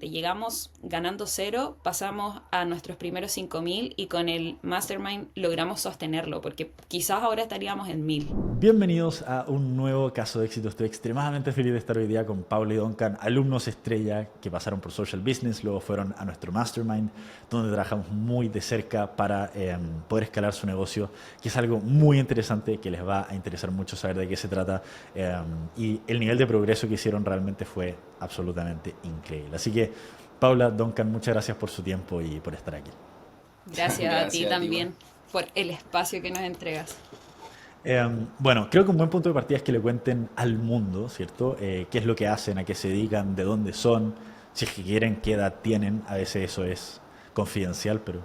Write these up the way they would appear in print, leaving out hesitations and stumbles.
imagínate, llegamos ganando cero, pasamos a nuestros primeros 5.000 y con el Mastermind logramos sostenerlo, porque quizás ahora estaríamos en 1.000. Bienvenidos a un nuevo caso de éxito. Estoy extremadamente feliz de estar hoy día con Paula y Duncan, alumnos estrella que pasaron por Social Business, luego fueron a nuestro Mastermind, donde trabajamos muy de cerca para poder escalar su negocio, que es algo muy interesante, que les va a interesar mucho saber de qué se trata. Y el nivel de progreso que hicieron realmente fue absolutamente increíble. Así que, Paula, Duncan, muchas gracias por su tiempo y por estar aquí. Gracias a ti Gracias a ti, igual. también por el espacio que nos entregas. Bueno, creo que un buen punto de partida es que le cuenten al mundo, ¿cierto? Qué es lo que hacen, a qué se dedican, de dónde son, si es que quieren, qué edad tienen. A veces eso es confidencial, pero...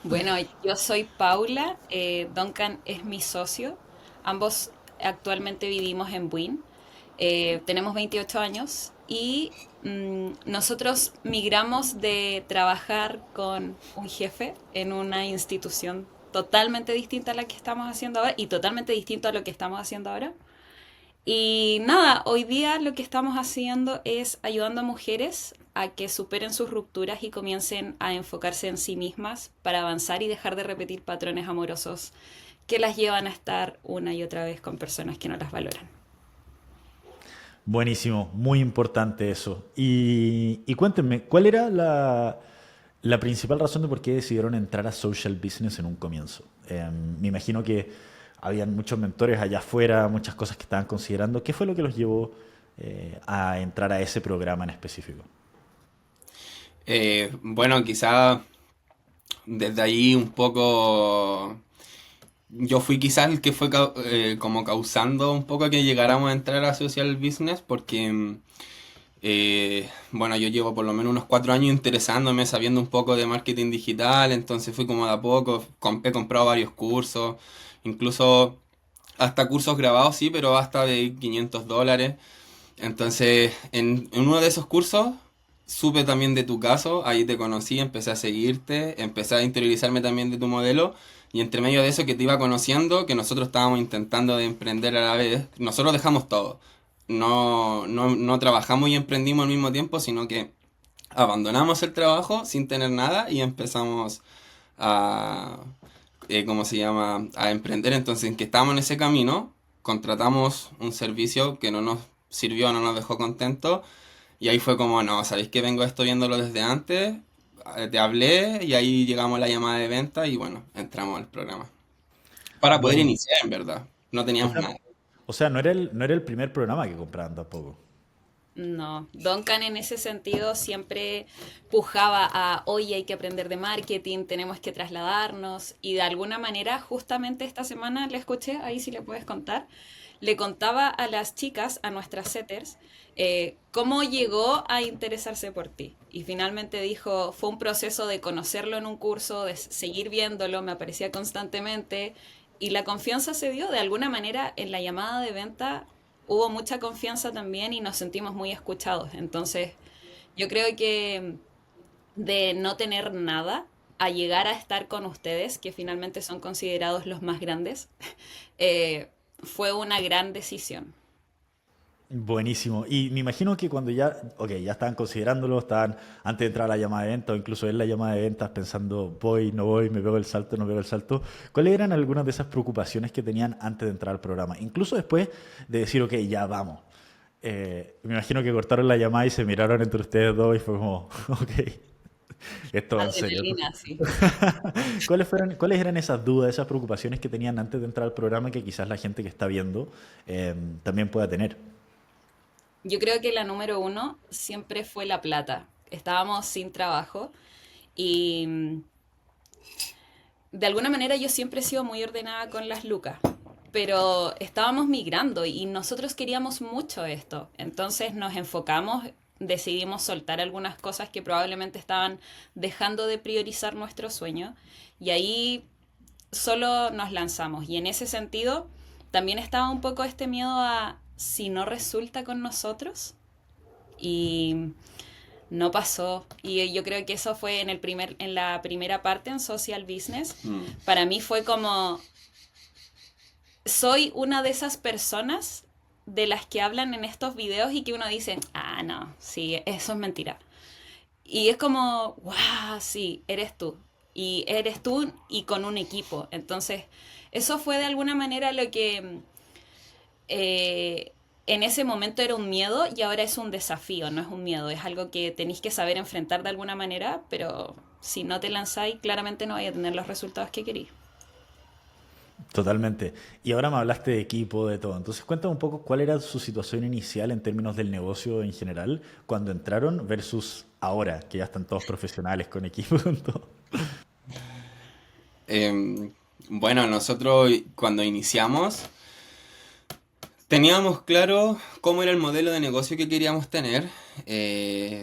Bueno, yo soy Paula, Duncan es mi socio, ambos actualmente vivimos en Buin, tenemos 28 años y nosotros migramos de trabajar con un jefe en una institución totalmente distinta a la que estamos haciendo ahora y totalmente distinto a lo que estamos haciendo ahora. Y nada, hoy día lo que estamos haciendo es ayudando a mujeres a que superen sus rupturas y comiencen a enfocarse en sí mismas para avanzar y dejar de repetir patrones amorosos que las llevan a estar una y otra vez con personas que no las valoran. Buenísimo, muy importante eso. Y cuéntenme, ¿cuál era la principal razón de por qué decidieron entrar a social business en un comienzo? Me imagino que habían muchos mentores allá afuera, muchas cosas que estaban considerando. ¿Qué fue lo que los llevó a entrar a ese programa en específico? Bueno, quizá desde ahí un poco yo fui quizás el que fue como causando un poco que llegáramos a entrar a social business porque bueno, yo llevo por lo menos unos 4 años interesándome, sabiendo un poco de marketing digital, entonces fui como de a poco, he comprado varios cursos, incluso hasta cursos grabados, sí, pero hasta de $500. Entonces, en uno de esos cursos, supe también de tu caso, ahí te conocí, empecé a seguirte, empecé a interiorizarme también de tu modelo, y entre medio de eso que te iba conociendo, que nosotros estábamos intentando de emprender a la vez, nosotros dejamos todo. No trabajamos y emprendimos al mismo tiempo, sino que abandonamos el trabajo sin tener nada y empezamos a, ¿cómo se llama?, a emprender. Entonces, en que estábamos en ese camino, contratamos un servicio que no nos sirvió, no nos dejó contentos. Y ahí fue como, no, ¿sabéis que vengo esto viéndolo desde antes? Te hablé y ahí llegamos a la llamada de venta y bueno, entramos al programa. Para poder Bueno, iniciar, en verdad. No o teníamos sea, nada. no era el primer programa que compraban tampoco. No, Duncan en ese sentido siempre pujaba a, oye, hay que aprender de marketing, tenemos que trasladarnos y de alguna manera justamente esta semana le escuché, ahí sí le puedes contar, le contaba a las chicas, a nuestras setters, cómo llegó a interesarse por ti. Y finalmente dijo, fue un proceso de conocerlo en un curso, de seguir viéndolo, me aparecía constantemente y la confianza se dio de alguna manera en la llamada de venta. Hubo mucha confianza también y nos sentimos muy escuchados. Entonces, yo creo que de no tener nada a llegar a estar con ustedes, que finalmente son considerados los más grandes, fue una gran decisión. Buenísimo. Y me imagino que cuando ya, ok, ya estaban considerándolo, estaban antes de entrar a la llamada de venta o incluso en la llamada de ventas pensando, voy, no voy, me pego el salto, no pego el salto. ¿Cuáles eran algunas de esas preocupaciones que tenían antes de entrar al programa? Incluso después de decir, ok, ya vamos. Me imagino que cortaron la llamada y se miraron entre ustedes dos y fue como, ok, esto va en serio. Adrenalina, sí. ¿Cuáles eran esas dudas, esas preocupaciones que tenían antes de entrar al programa que quizás la gente que está viendo también pueda tener? Yo creo que la número uno siempre fue la plata. Estábamos sin trabajo y de alguna manera yo siempre he sido muy ordenada con las lucas, pero estábamos migrando y nosotros queríamos mucho esto. Entonces nos enfocamos, decidimos soltar algunas cosas que probablemente estaban dejando de priorizar nuestro sueño y ahí solo nos lanzamos. Y en ese sentido también estaba un poco este miedo a si no resulta con nosotros y no pasó. Y yo creo que eso fue en la primera parte en Social Business. Mm. Para mí fue como, soy una de esas personas de las que hablan en estos videos y que uno dice, ah, no, sí, eso es mentira. Y es como, wow, sí, eres tú. Y eres tú y con un equipo. Entonces, eso fue de alguna manera lo que en ese momento era un miedo y ahora es un desafío, no es un miedo, es algo que tenéis que saber enfrentar de alguna manera, pero si no te lanzáis, claramente no vais a tener los resultados que queréis. Totalmente. Y ahora me hablaste de equipo, de todo. Entonces, cuéntame un poco cuál era su situación inicial en términos del negocio en general cuando entraron versus ahora, que ya están todos profesionales con equipo, con todo. Em, bueno, nosotros cuando iniciamos teníamos claro cómo era el modelo de negocio que queríamos tener.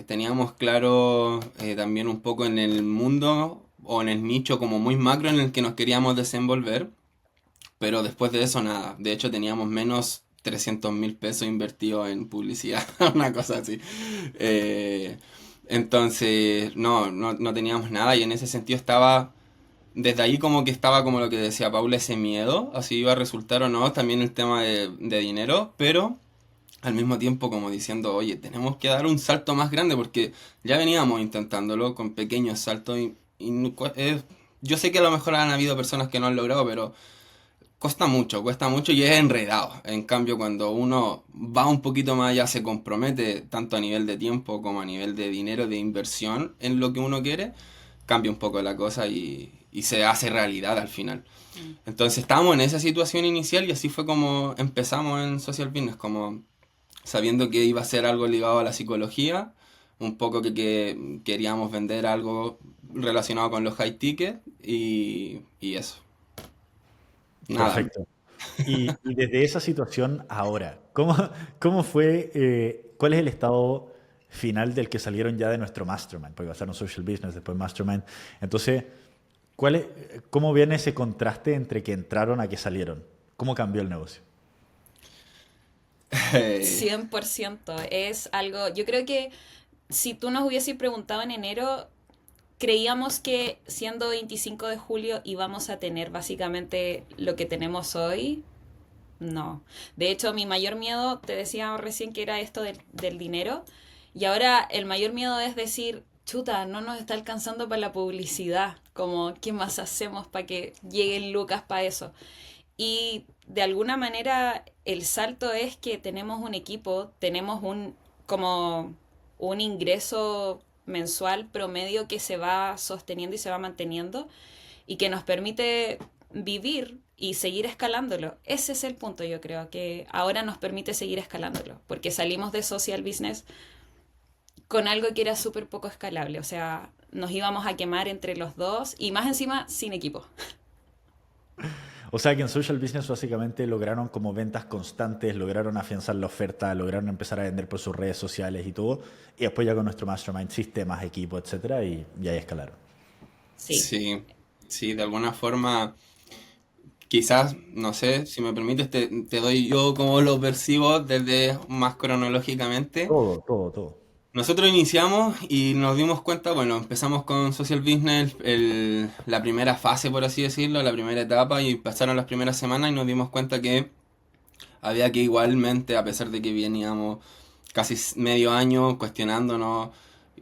Teníamos claro también un poco en el mundo o en el nicho como muy macro en el que nos queríamos desenvolver. Pero después de eso, nada. De hecho, teníamos menos 300.000 pesos invertidos en publicidad, una cosa así. Eh, entonces, no teníamos nada y en ese sentido estaba, desde ahí como que estaba como lo que decía Paula, ese miedo, así iba a resultar o no, también el tema de dinero, pero al mismo tiempo como diciendo, oye, tenemos que dar un salto más grande porque ya veníamos intentándolo con pequeños saltos y yo sé que a lo mejor han habido personas que no han logrado, pero cuesta mucho y es enredado. En cambio, cuando uno va un poquito más allá, se compromete tanto a nivel de tiempo como a nivel de dinero, de inversión en lo que uno quiere, cambia un poco la cosa y se hace realidad al final. Entonces estábamos en esa situación inicial y así fue como empezamos en Social Business, como sabiendo que iba a ser algo ligado a la psicología, un poco que queríamos vender algo relacionado con los high tickets y eso. Nada. Perfecto. Y desde esa situación ahora, ¿cómo fue, cuál es el estado final del que salieron ya de nuestro Mastermind? Porque pasaron Social Business, después Mastermind. Entonces, ¿cómo viene ese contraste entre que entraron a que salieron? ¿Cómo cambió el negocio? 100% es algo, yo creo que si tú nos hubieses preguntado en enero, creíamos que siendo 25 de julio íbamos a tener básicamente lo que tenemos hoy. No. De hecho, mi mayor miedo, te decía recién que era esto del dinero, y ahora el mayor miedo es decir, chuta, no nos está alcanzando para la publicidad, como, ¿qué más hacemos para que lleguen lucas para eso? Y de alguna manera el salto es que tenemos un equipo, tenemos como un ingreso mensual promedio que se va sosteniendo y se va manteniendo y que nos permite vivir y seguir escalándolo. Ese es el punto, yo creo, que ahora nos permite seguir escalándolo, porque salimos de social business con algo que era súper poco escalable, o sea, nos íbamos a quemar entre los dos y más encima sin equipo. O sea que en Social Business básicamente lograron como ventas constantes, lograron afianzar la oferta, lograron empezar a vender por sus redes sociales y todo. Y después ya con nuestro Mastermind, sistemas, equipo, etcétera, y ahí escalaron. Sí. Sí, sí, de alguna forma, quizás, no sé, si me permites, te doy yo como lo percibo desde más cronológicamente. Todo, todo, todo. Nosotros iniciamos y nos dimos cuenta, bueno, empezamos con Social Business, la primera fase, por así decirlo, la primera etapa, y pasaron las primeras semanas y nos dimos cuenta que había que igualmente, a pesar de que veníamos casi medio año cuestionándonos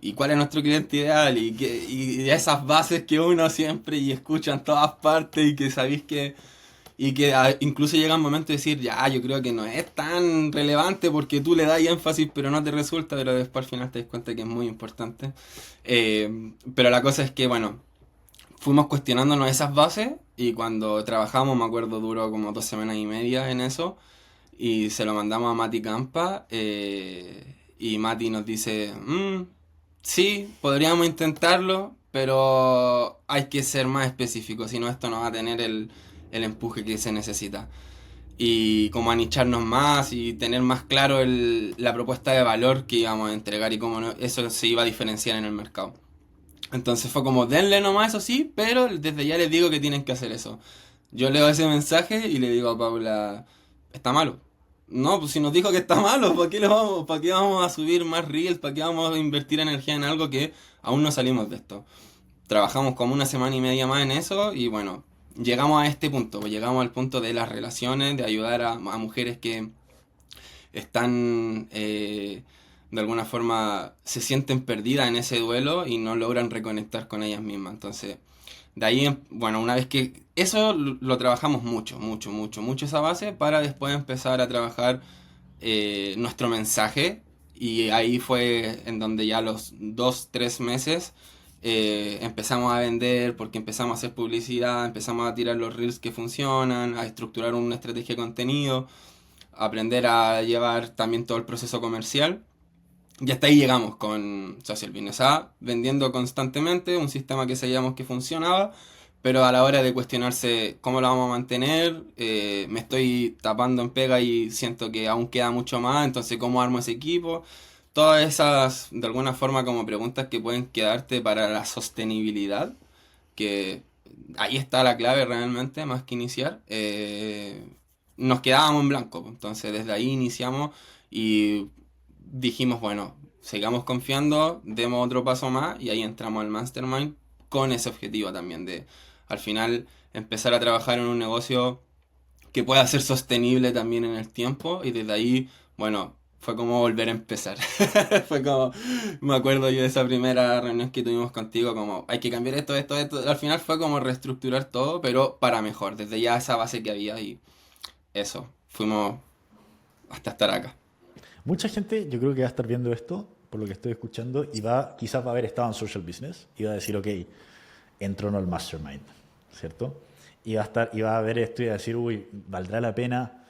y cuál es nuestro cliente ideal y esas bases que uno siempre y escucha en todas partes y que sabéis que incluso llega un momento de decir, ya, yo creo que no es tan relevante porque tú le das énfasis pero no te resulta, pero después al final te das cuenta que es muy importante. Pero la cosa es que, bueno, fuimos cuestionándonos esas bases y cuando trabajamos, me acuerdo, duró como 2 semanas y media en eso y se lo mandamos a Mati Campa y Mati nos dice, sí, podríamos intentarlo, pero hay que ser más específico, si no esto no va a tener el empuje que se necesita. Y como anicharnos más y tener más claro la propuesta de valor que íbamos a entregar y cómo eso se iba a diferenciar en el mercado. Entonces fue como, denle nomás, eso sí, pero desde ya les digo que tienen que hacer eso. Yo leo ese mensaje y le digo a Paula, está malo. No, pues si nos dijo que está malo, ¿para qué vamos a subir más reels? ¿Para qué vamos a invertir energía en algo que aún no salimos de esto? Trabajamos como 1 semana y media más en eso y bueno, llegamos a este punto, pues llegamos al punto de las relaciones, de ayudar a mujeres están de alguna forma se sienten perdidas en ese duelo y no logran reconectar con ellas mismas. Entonces, de ahí, bueno, una vez que eso lo trabajamos mucho, mucho, mucho, mucho esa base para después empezar a trabajar nuestro mensaje. Y ahí fue en donde ya los 2, 3 meses empezamos a vender porque empezamos a hacer publicidad, empezamos a tirar los reels que funcionan, a estructurar una estrategia de contenido, a aprender a llevar también todo el proceso comercial. Y hasta ahí llegamos con Social Business A, vendiendo constantemente un sistema que sabíamos que funcionaba, pero a la hora de cuestionarse cómo lo vamos a mantener, me estoy tapando en pega y siento que aún queda mucho más, entonces cómo armo ese equipo. Todas esas, de alguna forma, como preguntas que pueden quedarte para la sostenibilidad, que ahí está la clave realmente, más que iniciar. Nos quedábamos en blanco, entonces desde ahí iniciamos y dijimos, bueno, sigamos confiando, demos otro paso más y ahí entramos al Mastermind con ese objetivo también de al final empezar a trabajar en un negocio que pueda ser sostenible también en el tiempo y desde ahí, bueno, fue como volver a empezar. Fue como, me acuerdo yo de esa primera reunión que tuvimos contigo, como hay que cambiar esto, esto, esto. Al final fue como reestructurar todo, pero para mejor, desde ya esa base que había y eso, fuimos hasta estar acá. Mucha gente, yo creo que va a estar viendo esto, por lo que estoy escuchando, y quizás va a haber estado en social business y va a decir, ok, entro en el mastermind, ¿cierto? Y va a ver esto y va a decir, uy, ¿valdrá la pena?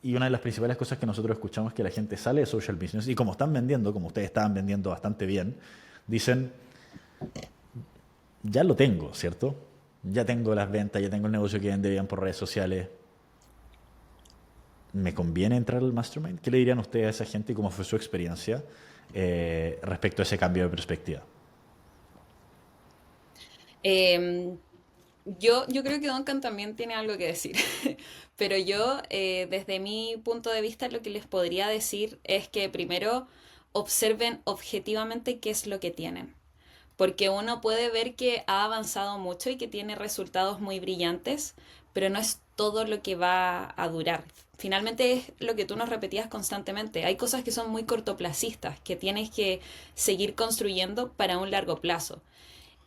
Y una de las principales cosas que nosotros escuchamos es que la gente sale de social business y como están vendiendo, como ustedes estaban vendiendo bastante bien, dicen, ya lo tengo, ¿cierto? Ya tengo las ventas, ya tengo el negocio que vende bien por redes sociales. ¿Me conviene entrar al mastermind? ¿Qué le dirían ustedes a esa gente y cómo fue su experiencia respecto a ese cambio de perspectiva? Em, yo creo que Duncan también tiene algo que decir, pero yo, desde mi punto de vista, lo que les podría decir es que primero observen objetivamente qué es lo que tienen, porque uno puede ver que ha avanzado mucho y que tiene resultados muy brillantes, pero no es todo lo que va a durar. Finalmente es lo que tú nos repetías constantemente. Hay cosas que son muy cortoplacistas, que tienes que seguir construyendo para un largo plazo.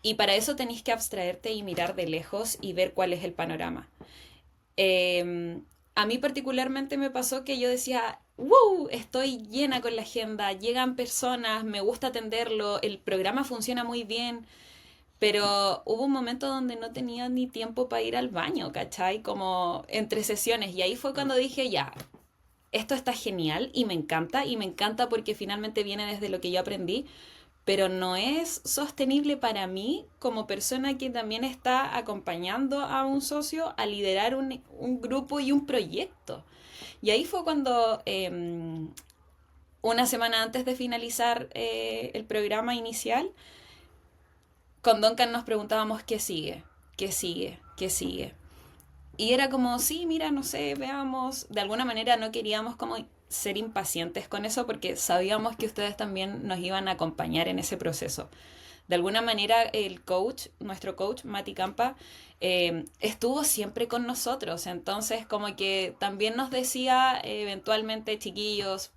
Y para eso tenéis que abstraerte y mirar de lejos y ver cuál es el panorama. Eh, a mí particularmente me pasó que yo decía, wow, estoy llena con la agenda, llegan personas, me gusta atenderlo, el programa funciona muy bien, pero hubo un momento donde no tenía ni tiempo para ir al baño, ¿cachai? Como entre sesiones. Y ahí fue cuando dije, ya, esto está genial y me encanta porque finalmente viene desde lo que yo aprendí, pero no es sostenible para mí como persona que también está acompañando a un socio a liderar un grupo y un proyecto. Y ahí fue cuando, una semana antes de finalizar el programa inicial, con Duncan nos preguntábamos qué sigue, qué sigue, qué sigue. Y era como, sí, mira, no sé, veamos. De alguna manera no queríamos como ser impacientes con eso porque sabíamos que ustedes también nos iban a acompañar en ese proceso. De alguna manera el coach, nuestro coach, Mati Campa, estuvo siempre con nosotros. Entonces como que también nos decía eventualmente, chiquillos,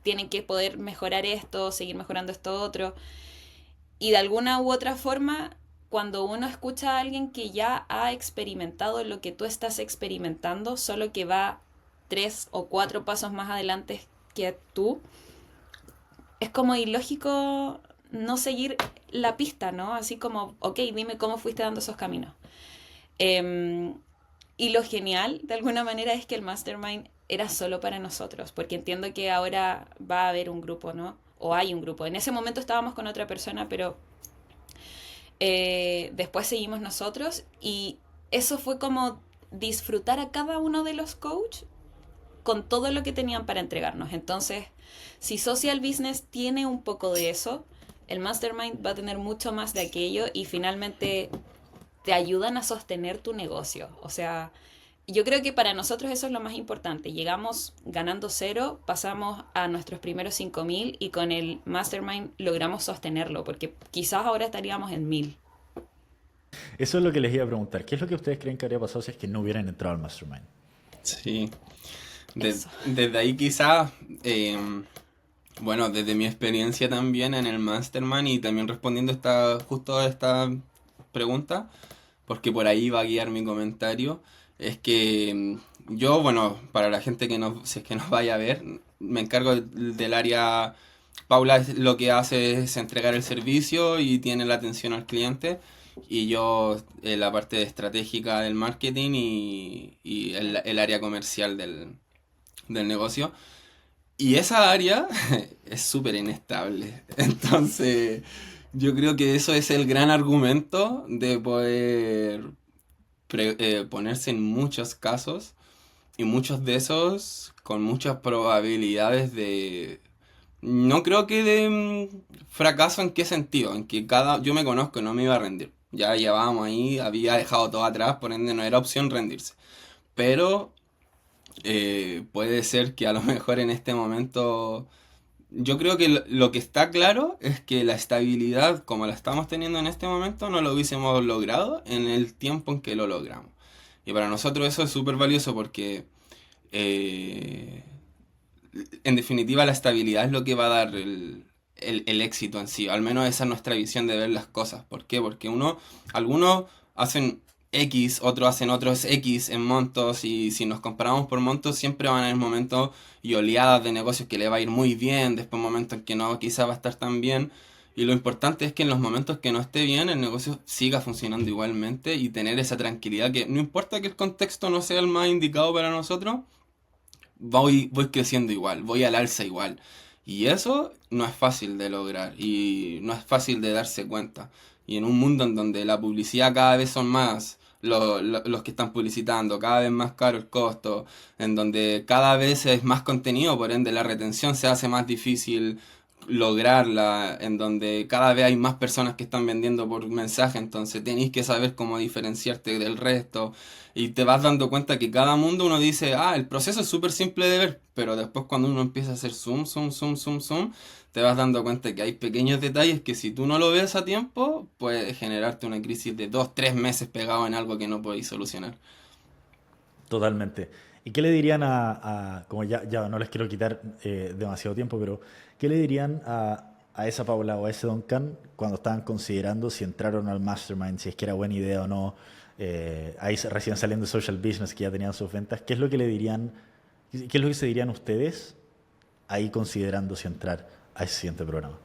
tienen que poder mejorar esto, seguir mejorando esto otro. Y de alguna u otra forma, cuando uno escucha a alguien que ya ha experimentado lo que tú estás experimentando, solo que va 3 o 4 pasos más adelante que tú, es como ilógico no seguir la pista, ¿no? Así como, ok, dime cómo fuiste dando esos caminos. Eh, y lo genial, de alguna manera, es que el mastermind era solo para nosotros, porque entiendo que ahora va a haber un grupo, ¿no? O hay un grupo. En ese momento estábamos con otra persona, pero después seguimos nosotros y eso fue como disfrutar a cada uno de los coaches con todo lo que tenían para entregarnos. Entonces, si Social Business tiene un poco de eso, el Mastermind va a tener mucho más de aquello y finalmente te ayudan a sostener tu negocio. O sea, yo creo que para nosotros eso es lo más importante. Llegamos ganando cero, pasamos a nuestros primeros 5.000 y con el Mastermind logramos sostenerlo, porque quizás ahora estaríamos en 1.000. Eso es lo que les iba a preguntar. ¿Qué es lo que ustedes creen que habría pasado si es que no hubieran entrado al Mastermind? Sí. Eso. Desde ahí quizás, bueno, desde mi experiencia también en el Mastermind y también respondiendo justo a esta pregunta, porque por ahí va a guiar mi comentario, es que yo, bueno, para la gente que no, si es que nos vaya a ver, me encargo del área. Paula lo que hace es entregar el servicio y tiene la atención al cliente, y yo la parte estratégica del marketing y el área comercial del negocio. Y esa área es súper inestable. Entonces, yo creo que eso es el gran argumento de poder ponerse en muchos casos, y muchos de esos con muchas probabilidades de... No creo que de fracaso. ¿En qué sentido? En que yo me conozco, no me iba a rendir. Ya llevábamos ahí, había dejado todo atrás, por ende no era opción rendirse. Pero puede ser que a lo mejor en este momento, yo creo que lo que está claro es que la estabilidad como la estamos teniendo en este momento no lo hubiésemos logrado en el tiempo en que lo logramos. Y para nosotros eso es súper valioso porque eh, en definitiva la estabilidad es lo que va a dar el éxito en sí. Al menos esa es nuestra visión de ver las cosas. ¿Por qué? Porque algunos hacen X, otros hacen otros X en montos, y si nos comparamos por montos siempre van a haber momentos y oleadas de negocios que le va a ir muy bien, después momentos en que no, quizá va a estar tan bien. Y lo importante es que en los momentos que no esté bien, el negocio siga funcionando igualmente y tener esa tranquilidad que no importa que el contexto no sea el más indicado para nosotros, voy creciendo igual, voy al alza igual. Y eso no es fácil de lograr y no es fácil de darse cuenta. Y en un mundo en donde la publicidad cada vez son más los que están publicitando, cada vez más caro el costo, en donde cada vez es más contenido, por ende la retención se hace más difícil lograrla, en donde cada vez hay más personas que están vendiendo por mensaje, entonces tenéis que saber cómo diferenciarte del resto, y te vas dando cuenta que cada mundo uno dice, el proceso es súper simple de ver, pero después cuando uno empieza a hacer zoom, zoom, zoom, zoom, zoom, te vas dando cuenta que hay pequeños detalles que si tú no lo ves a tiempo, puede generarte una crisis de 2, 3 meses pegado en algo que no podéis solucionar. Totalmente. ¿Y qué le dirían como ya no les quiero quitar demasiado tiempo, pero qué le dirían a esa Paula o a ese Duncan cuando estaban considerando si entraron al Mastermind, si es que era buena idea o no, ahí recién saliendo de Social Business, que ya tenían sus ventas? ¿Qué es lo que le dirían, qué es lo que se dirían ustedes ahí considerando si entrar a ese siguiente programa?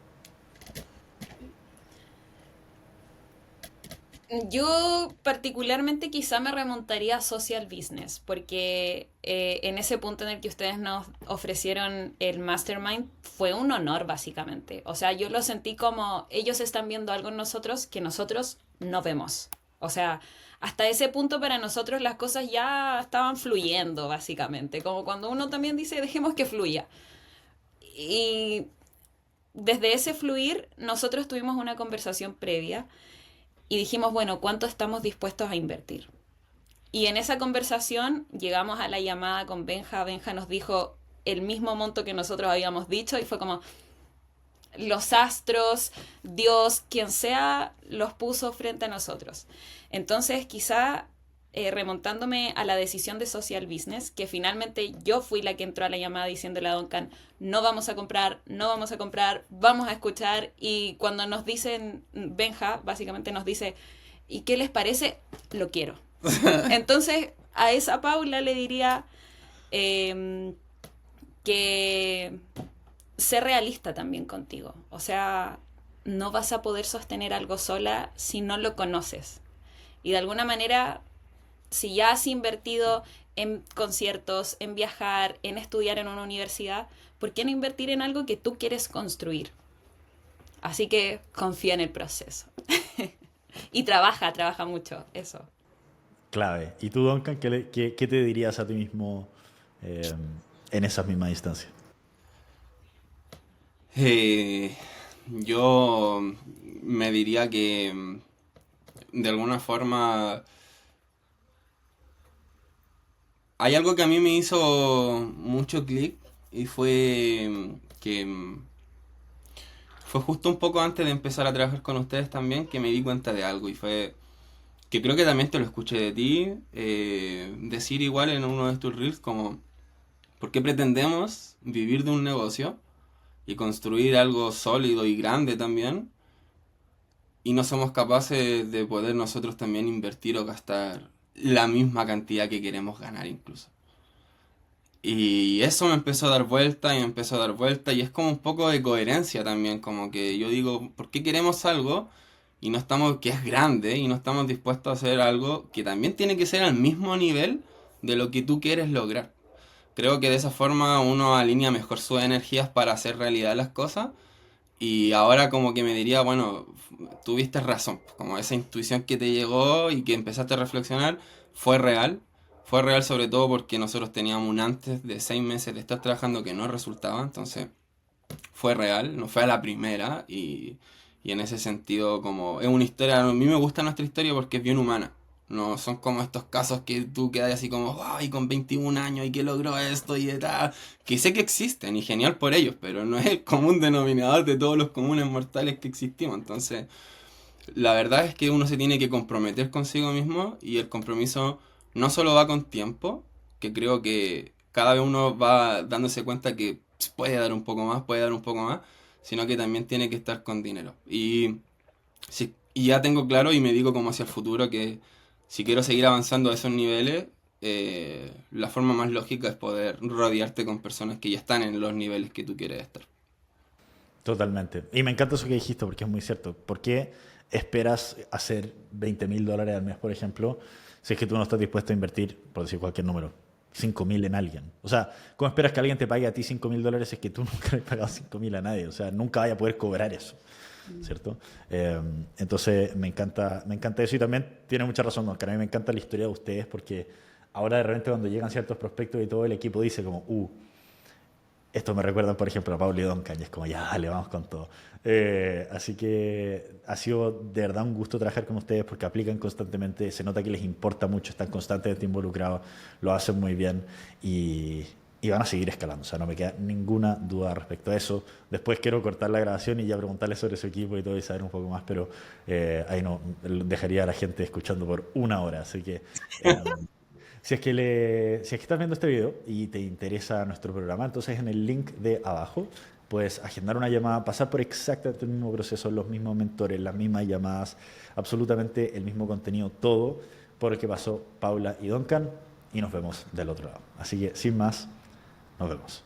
Yo particularmente quizá me remontaría a social business, porque en ese punto en el que ustedes nos ofrecieron el mastermind fue un honor básicamente. O sea, yo lo sentí como ellos están viendo algo en nosotros que nosotros no vemos. O sea, hasta ese punto para nosotros las cosas ya estaban fluyendo básicamente, como cuando uno también dice dejemos que fluya. Y desde ese fluir nosotros tuvimos una conversación previa y dijimos, bueno, ¿cuánto estamos dispuestos a invertir? Y en esa conversación llegamos a la llamada con Benja. Benja nos dijo el mismo monto que nosotros habíamos dicho y fue como los astros, Dios, quien sea, los puso frente a nosotros. Entonces, quizá remontándome a la decisión de social business, que finalmente yo fui la que entró a la llamada diciéndole a Duncan, no vamos a comprar, no vamos a comprar, vamos a escuchar, y cuando nos dicen, Benja básicamente nos dice, ¿y qué les parece? Lo quiero. Entonces a esa Paula le diría que sé realista también contigo, o sea, no vas a poder sostener algo sola si no lo conoces, y de alguna manera si ya has invertido en conciertos, en viajar, en estudiar en una universidad, ¿por qué no invertir en algo que tú quieres construir? Así que confía en el proceso. Y trabaja mucho, eso. Clave. ¿Y tú, Duncan, qué te dirías a ti mismo eh, en esas mismas instancias? Eh, yo me diría que de alguna forma hay algo que a mí me hizo mucho clic, y fue que fue justo un poco antes de empezar a trabajar con ustedes también que me di cuenta de algo, y fue que creo que también te lo escuché de ti decir igual en uno de tus reels, como ¿Por qué pretendemos vivir de un negocio y construir algo sólido y grande también? Y no somos capaces de poder nosotros también invertir o gastar la misma cantidad que queremos ganar incluso. Y eso me empezó a dar vuelta y me empezó a dar vuelta y es como un poco de coherencia también, como que yo digo, ¿por qué queremos algo y no estamos, que es grande y no estamos dispuestos a hacer algo que también tiene que ser al mismo nivel de lo que tú quieres lograr? Creo que de esa forma uno alinea mejor sus energías para hacer realidad las cosas y ahora como que me diría, bueno, tuviste razón, como esa intuición que te llegó y que empezaste a reflexionar fue real. Fue real sobre todo porque nosotros teníamos un antes de 6 meses de estar trabajando que no resultaba, entonces fue real, no fue a la primera y en ese sentido como es una historia, a mí me gusta nuestra historia porque es bien humana. No son como estos casos que tú quedas así como, ay, con 21 años y que logró esto y de tal. Que sé que existen y genial por ellos, pero no es el común denominador de todos los comunes mortales que existimos. Entonces, la verdad es que uno se tiene que comprometer consigo mismo y el compromiso no solo va con tiempo, que creo que cada vez uno va dándose cuenta que puede dar un poco más, puede dar un poco más, sino que también tiene que estar con dinero. Y, y ya tengo claro y me digo como hacia el futuro que si quiero seguir avanzando a esos niveles, la forma más lógica es poder rodearte con personas que ya están en los niveles que tú quieres estar. Totalmente. Y me encanta eso que dijiste porque es muy cierto. ¿Por qué esperas hacer $20.000 al mes, por ejemplo, si es que tú no estás dispuesto a invertir, por decir cualquier número, 5.000 en alguien? O sea, ¿cómo esperas que alguien te pague a ti $5.000 si es que tú nunca le has pagado 5.000 a nadie? O sea, nunca vaya a poder cobrar eso, ¿cierto? Entonces, me encanta eso y también tiene mucha razón, Oscar. A mí me encanta la historia de ustedes porque ahora de repente cuando llegan ciertos prospectos y todo el equipo dice como, esto me recuerda, por ejemplo, a Pablo y Duncan, y es como, ya, dale, vamos con todo. Así que ha sido de verdad un gusto trabajar con ustedes porque aplican constantemente, se nota que les importa mucho, están constantemente involucrados, lo hacen muy bien y van a seguir escalando. O sea, no me queda ninguna duda respecto a eso. Después quiero cortar la grabación y ya preguntarles sobre su equipo y todo y saber un poco más, pero ahí no, dejaría a la gente escuchando por 1 hora. Así que si es que estás viendo este video y te interesa nuestro programa, entonces en el link de abajo puedes agendar una llamada, pasar por exactamente el mismo proceso, los mismos mentores, las mismas llamadas, absolutamente el mismo contenido, todo por el que pasó Paula y Duncan y nos vemos del otro lado. Así que sin más, nos vemos.